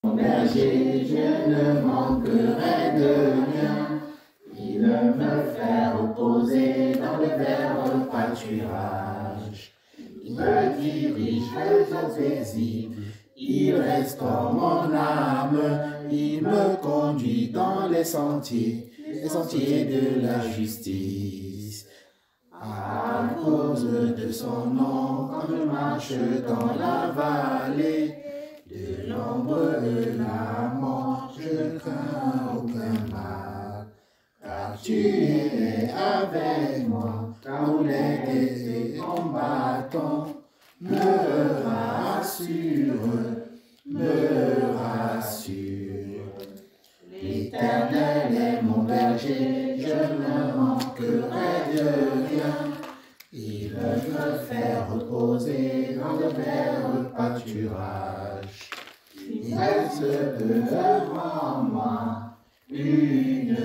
Mon berger, je ne manquerai de rien. Il me fait reposer dans le vert pâturage. Il me dirige vers l'eau paisible. Il restaure mon âme. Il me conduit dans les sentiers de la justice. À cause de son nom, quand je marche dans la vallée de l'ombre de la mort, je ne crains aucun mal. Car tu es avec moi, ta roulette et ton bâton me rassure. L'Éternel est mon berger, je ne manquerai de rien. Il me fait reposer dans le vert pâturage. Il reste devant moi une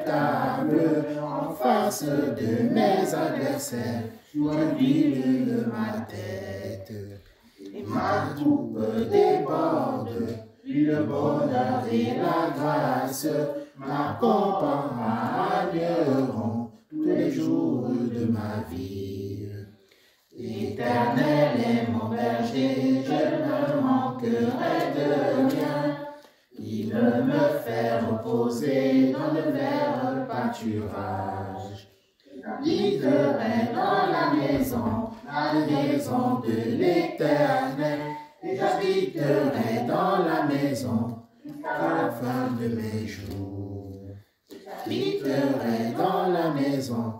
table en face de mes adversaires. Tu huiles ma tête et ma coupe déborde. Puis le bonheur et la grâce m'accompagneront tous les jours de ma vie. L'Éternel est mon berger, je ne manquerai de rien. Il me fait reposer dans le vert pâturage. J'habiterai dans la maison de l'Éternel. Et j'habiterai dans la maison jusqu'à la fin de mes jours. J'habiterai dans la maison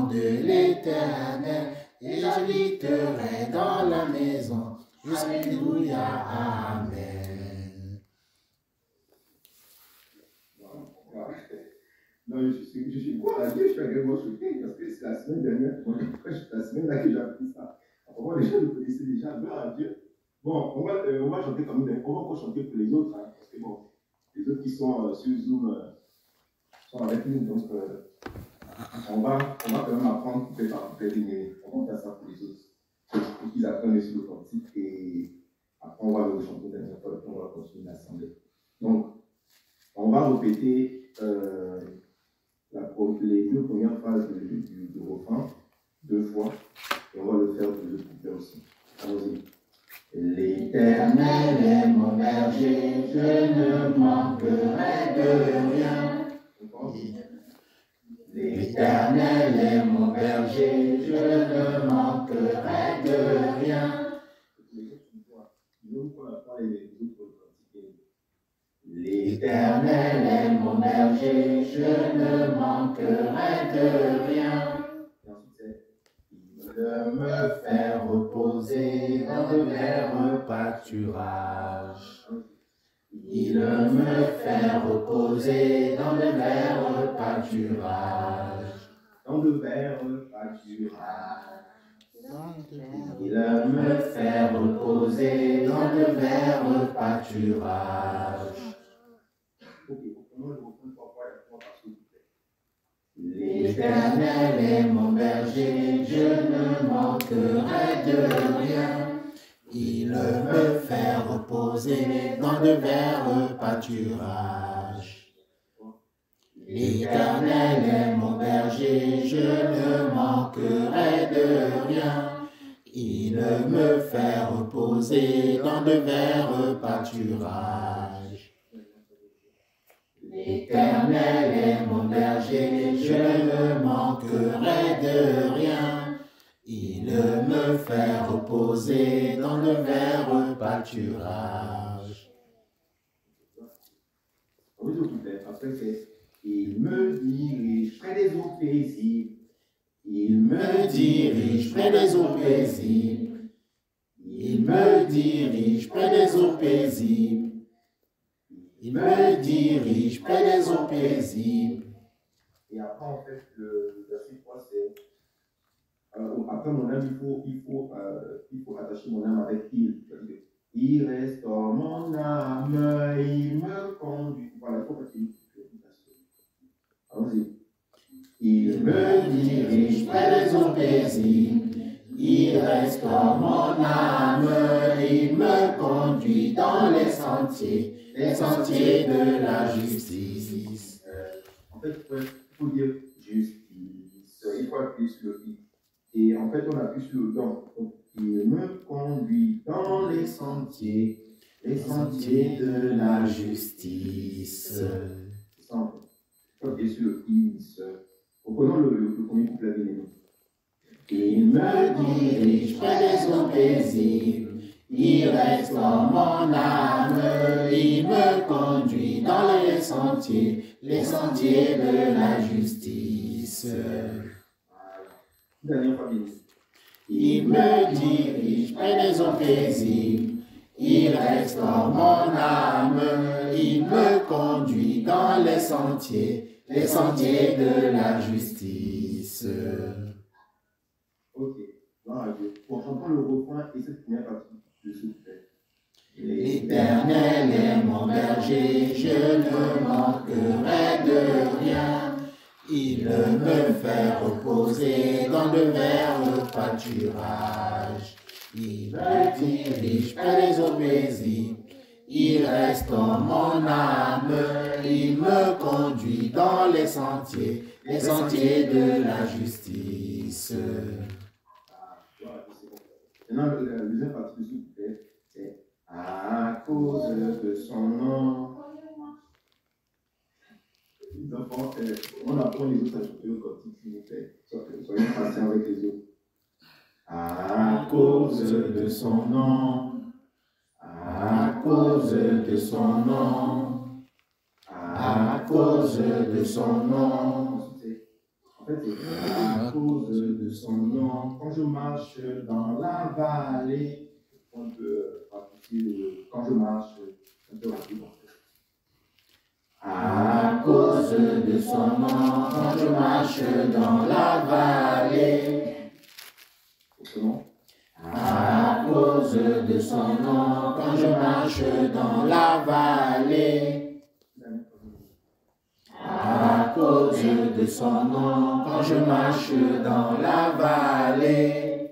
de l'Éternel. Et j'habiterai dans la maison jusqu'alléluia, amen. Non, je suis courageux, je suis agréablement choqué parce que c'est la semaine dernière, la semaine là que j'ai appris ça. Apparemment, les gens le connaissaient déjà, gloire à Dieu. Bon, on va chanter comme nous, on va encore chanter pour les autres, hein, parce que bon, les autres qui sont sur Zoom sont avec nous, donc on va quand même apprendre coupé par coupé diminué. On va faire ça pour les autres, pour qu'ils apprennent sur le cantique et après on va le chanter dernière fois, puis on va continuer l'assemblée. Donc, on va répéter les deux premières phrases du refrain 2 fois et on va le faire pour le couplet aussi. Allons-y. L'Éternel est mon berger, je ne manquerai de rien. L'Éternel est mon berger, je ne manquerai de rien. L'Éternel est mon berger, je ne manquerai de rien. Il me fait reposer dans le vert pâturage. Il me fait reposer dans le vert pâturage. Dans le vert pâturage. Il me fait reposer dans le vert pâturage. L'Éternel est mon berger, je ne manquerai de rien. Il me fait reposer dans de verts pâturages. L'Éternel est mon berger, je ne manquerai de rien. Il me fait reposer dans de verts pâturages. L'Éternel est mon berger, je ne manquerai de rien. Il me fait reposer dans le vert pâturage. Après, c'est il me dirige près des eaux paisibles. Il me dirige près des eaux paisibles. Il me dirige près des eaux paisibles. Il me dirige près des eaux paisibles. Et après, en fait, le verset 3, c'est après mon âme, il faut attacher mon âme avec il. Il restaure mon âme, il me conduit. Voilà, il faut passer une allons-y. Il me dirige près des eaux paisibles. Il Il restaure mon âme, il me conduit dans les sentiers de la justice. En fait, il faut dire justice. Il faut appuyer sur le i. Et en fait, on appuie sur le dans. Donc, il me conduit dans les sentiers de la justice. C'est ça, en fait. Il faut appuyer sur le i. Reprenons le premier couplet bien aimé. Il me dirige près des eaux paisibles, il restaure mon âme, il me conduit dans les sentiers de la justice. Dernière fois, bien. Il me dirige près des eaux paisibles, il restaure mon âme, il me conduit dans les sentiers de la justice. Ok, voilà, bon, j'entends le refrain et cette première partie de ce couplet. L'Éternel est mon berger, je ne manquerai de rien. Il me fait reposer dans de verts pâturages. Il me dirige près des eaux paisibles. Il restaure mon âme. Il me conduit dans les sentiers de la justice. Maintenant, la deuxième partie de ce couplet, c'est à cause de son nom. Les enfants, on apprend les autres à chanter le cantique, s'il vous plaît. Soyez patients avec les autres. À cause de son nom. À cause de son nom. À cause de son nom. En fait, c'est à cause de son nom. Quand je marche dans la vallée, on peut pratiquer quand je marche un peu rapidement. À cause de son nom, quand je marche dans la vallée. Autrement. À cause de son nom, quand je marche dans la vallée. À cause de son nom, quand je marche dans la vallée.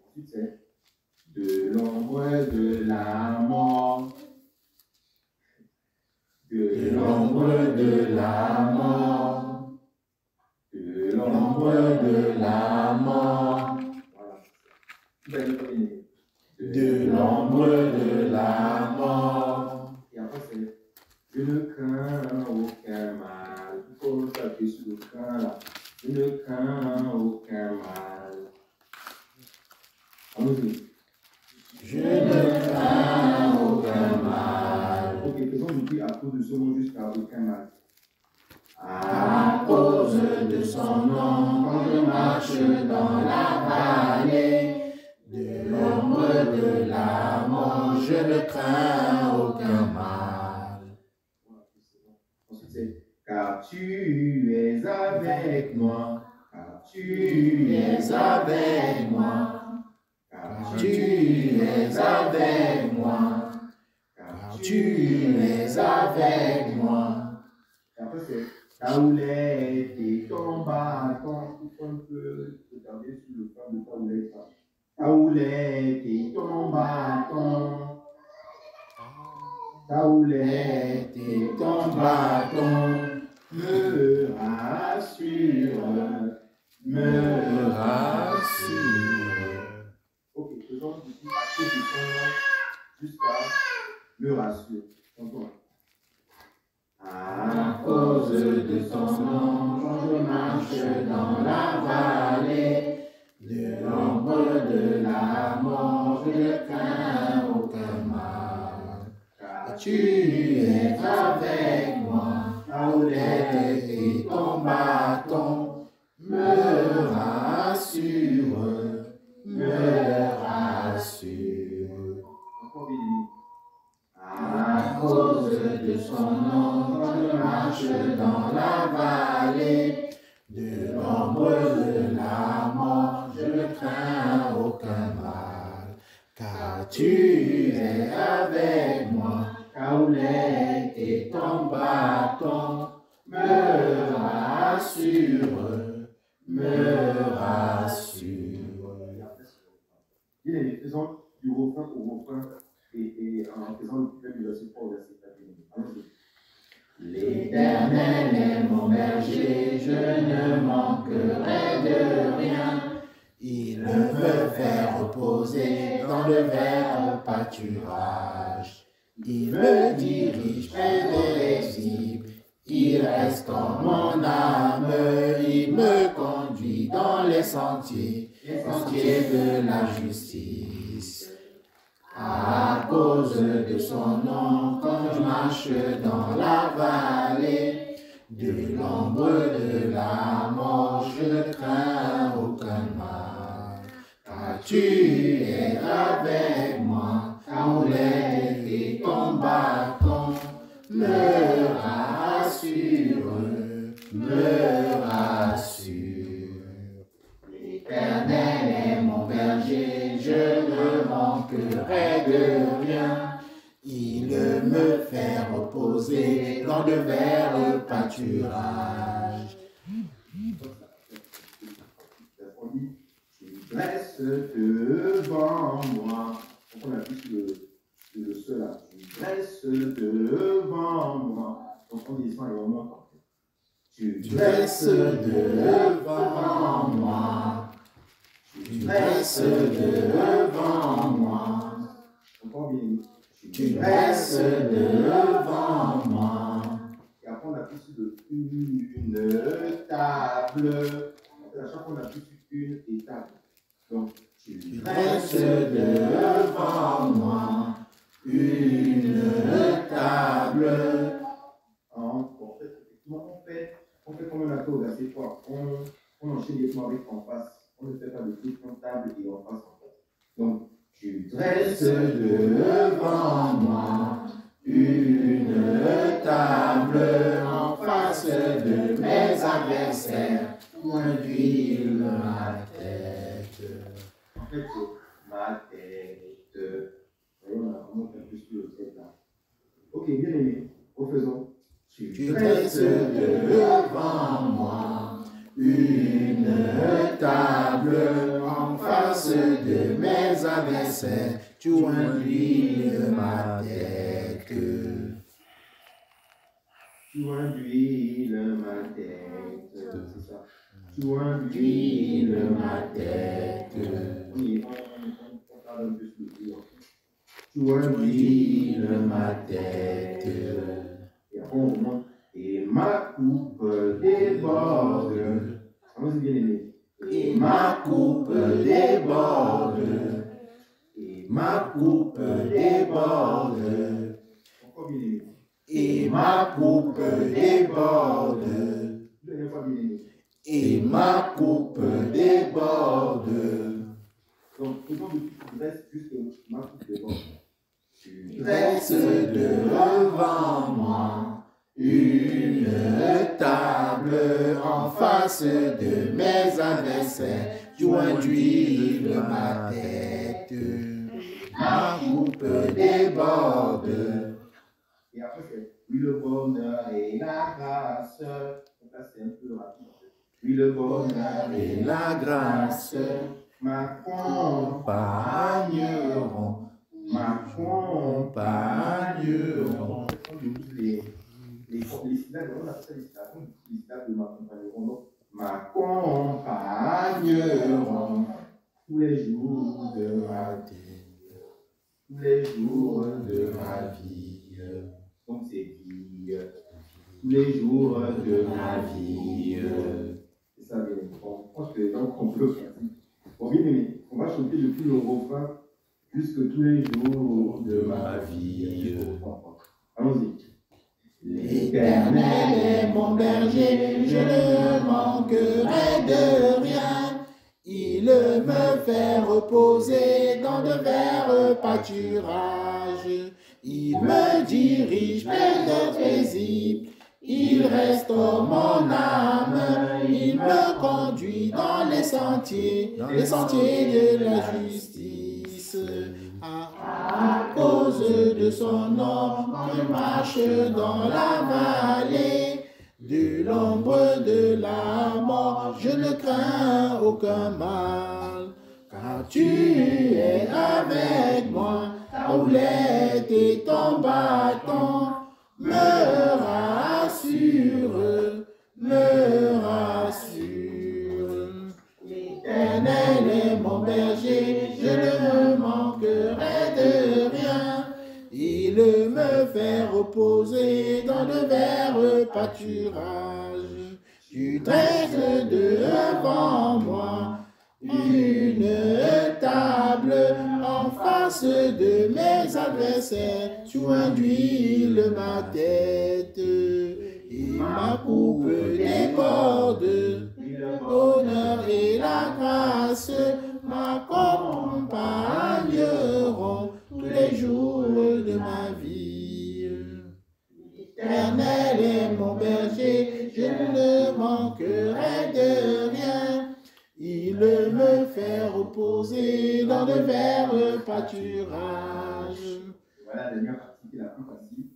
Ensuite, c'est de l'ombre de la mort. De l'ombre de la mort. De l'ombre de la mort. Voilà. De l'ombre de la mort. Et après, c'est je ne crains aucun mal. Il faut s'appuyer sur le craint là. Je ne crains aucun mal. Allons-y. Je ne crains aucun mal. Ok, faisons depuis à cause de ce nom jusqu'à aucun mal. À cause de son nom, quand je marche dans la vallée, de l'ombre de la mort, je ne crains aucun mal. Ensuite, c'est car tu es avec moi. Car tu es avec moi. Car tu es avec moi. Car tu es avec moi. Et après, c'est ta houlette et ton bâton. Il faut un peu regarder sur le plan de ta houlette. Ta houlette et ton bâton. Ta houlette et ton bâton me rassure. Me rassure. Ok, faisons depuis à cause de son nom jusqu'à me rassure. Encore. À cause de ton nom, quand je marche dans la vallée, de l'ombre de la mort, je ne crains aucun mal. Car tu es avec moi, ta houlette et ton bâton me rassurent, me rassurent. Encore bien aimé. À cause de son nom, quand je marche dans la vallée, de l'ombre de la mort, je ne crains aucun mal. Car tu es avec moi, ta houlette et ton bâton me rassurent, me rassurent. faisons le verset 3 au verset 4. Allons-y. L'Éternel est mon berger, je ne manquerai de rien. Il me fait reposer dans de verts pâturages. Il me dirige près des paisibles. Il restaure mon âme. Il me conduit dans les sentiers de la justice. À cause de son nom, quand je marche dans la vallée, de l'ombre de la mort, je ne crains aucun mal. Car tu es avec moi, ton aile et ton bâton me rassurent, me rassurent. L'Éternel est mon berger, je ne manquerai de rien. Il me fait reposer dans de verts pâturages. On dit, tu restes devant moi. Donc on appuie sur le seul là. Tu restes devant moi. Donc on descend et on monte. Tu restes devant moi. Tu restes devant moi. Encore bien. Tu restes devant moi. Et après on appuie sur une table. À chaque fois on appuie sur une et table. Donc tu restes devant moi. Une table. En fait, effectivement, on fait comme on a fait au verset 3. On enchaîne directement avec en face. On ne fait pas de trucs en table et en face en fait. Donc, tu restes devant moi. Une table en face de mes adversaires. Point d'huile ma tête. En fait, ma tête. Voyons, on a vraiment un peu sur le tête là. Ok, bien aimé. Refaisons. Tu restes devant moi. Une table en face de mes adversaires. Tu induis ma tête. Tu induis ma tête. C'est ça. Tu induis ma tête. On parle un peu sur le client. Tu induis ma tête. Et après on remonte. Et ma coupe déborde. Allons-y bien aimé. Et ma coupe déborde. Et ma coupe déborde. Encore bien aimé. Et ma coupe déborde. Deuxième fois bien aimé. Et ma coupe déborde. Donc, faisons depuis tu restes jusqu'à ma coupe déborde. Tu restes devant moi. Une table en face de mes adversaires. Tu induis ma tête. Ma coupe déborde. Et après, c'est oui, le bonheur et la grâce. Donc là, c'est un peu rapide. Oui, le bonheur Et la grâce m'accompagneront. M'accompagneront. Les syllabes, on appelle ça les syllabes de m'accompagneront. Donc, m'accompagneront tous les jours de ma vie. Tous les jours de ma vie. Donc, c'est vie. Tous les jours de ma vie. C'est ça, bien. Bon, je pense que les gens comprennent. Bon, bien aimé, on va chanter depuis le refrain jusque tous les jours de ma vie. Allons-y. L'Éternel est mon berger, je ne manquerai de rien. Il me fait reposer dans de verts pâturages. Il me dirige près de paisibles. Il restaure mon âme. Il me conduit dans les sentiers de la justice. À cause de son nom, je marche dans la vallée. De l'ombre de la mort, je ne crains aucun mal. Car tu es avec moi, ta houlette et ton bâton me rassurent, me rassurent. L'Éternel est mon berger, je ne manquerai de rien. Il me fait reposer dans de verts pâturages. Tu dresses devant moi une table en face de mes adversaires. Tu induis ma tête et ma coupe déborde. Le bonheur et la grâce m'accompagneront tous les jours de ma vie. L'Éternel est mon berger, je ne manquerai de rien. Il me fait reposer dans de verts pâturages. Voilà la dernière partie qui est la plus facile.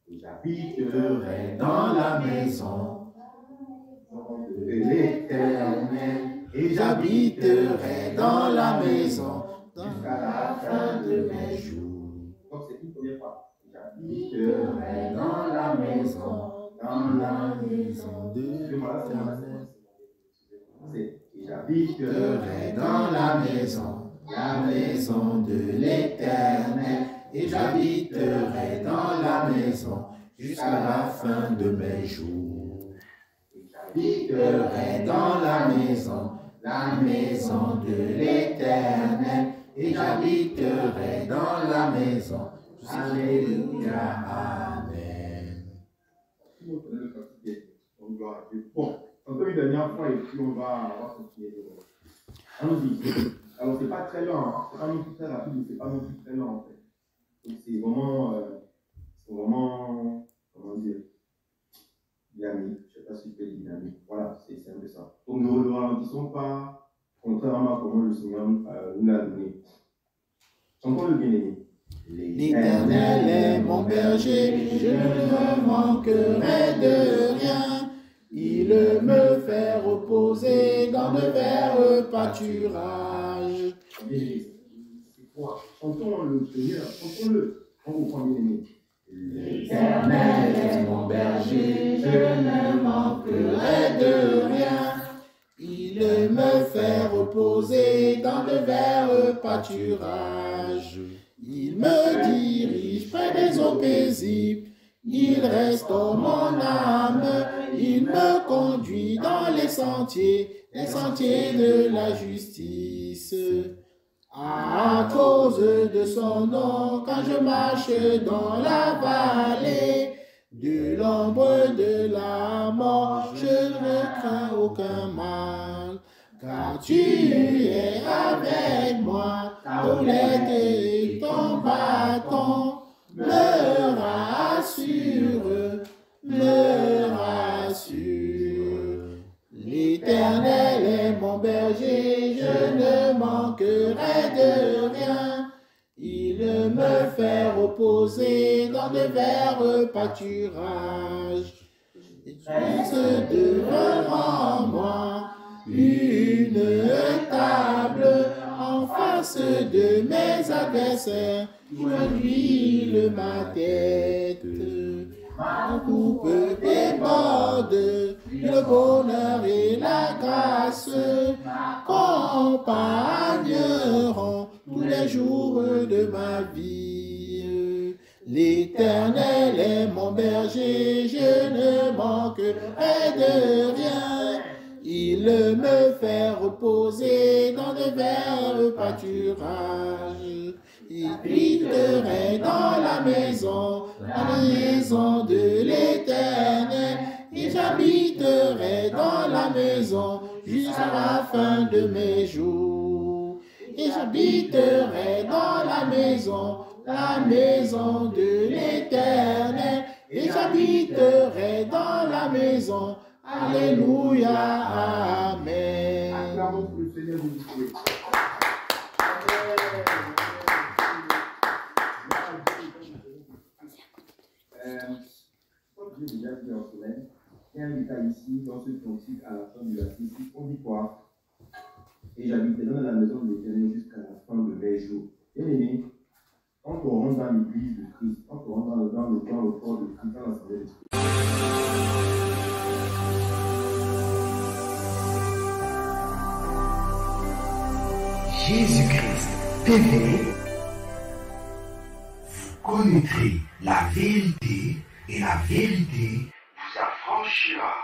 J'habiterai dans la maison de l'Éternel, et j'habiterai dans la maison jusqu'à la fin de mes jours. Donc c'est une première fois. J'habiterai dans la maison de l'Éternel. J'habiterai dans la maison de l'Éternel, et j'habiterai dans la maison jusqu'à la fin de mes jours. J'habiterai dans la maison de l'Éternel, et j'habiterai dans la maison. Alléluia, Amen. Bon, encore une dernière fois et puis on va continuer. Allons-y. Alors, c'est pas très lent, hein. C'est pas non plus très rapide, mais c'est pas non plus très lent en fait. Donc, c'est vraiment, comment dire, dynamique. Je ne sais pas si je peux dire dynamique. Voilà, c'est un peu ça. Donc, nous ne le ralentissons pas, contrairement à comment le Seigneur nous l'a donné. Chantons le bien-aimé. L'Éternel est mon berger, je ne manquerai de rien. Il me fait reposer dans de verts pâturages. C'est quoi? Chantons le Seigneur, chantons-le. On reprend bien-aimé. L'Éternel est mon berger, je ne manquerai de rien. Il me fait reposer dans de verts pâturages. Il me dirige près des eaux paisibles. Il restaure mon âme. Il me conduit dans les sentiers de la justice. À cause de son nom, quand je marche dans la vallée de l'ombre de la mort, je ne crains aucun mal. Car tu es avec moi, ta houlette et ton bâton me rassure, me rassure. L'Éternel est mon berger, je ne manquerai de rien. Il me fait reposer dans de verts pâturages. Il dresse devant moi une table en face de mes adversaires. Je huile ma tête, ma coupe déborde. Le bonheur et la grâce m'accompagneront tous les jours de ma vie. L'Éternel est mon berger, je ne manquerai de rien. Il me fait reposer dans de verts pâturages. Il habiterai dans la maison de l'Éternel. Et j'habiterai dans la maison jusqu'à la fin de mes jours. Et j'habiterai dans la maison de l'Éternel. Et j'habiterai dans la maison. Alléluia, Amen. Acclamons pour le Seigneur vous prie. Comme j'ai déjà dit en semaine, il y a un détail ici dans ce cantique à la fin du verset 6. On dit quoi? Et j'habiterai dans la maison de l'Éternel jusqu'à la fin de mes jours. Bien aimé, entrons dans l'église de Christ, entrons dans le corps de Christ, dans l'assemblée de Christ. Jésus-Christ TV, vous connaîtrez la vérité et la vérité vous affranchira.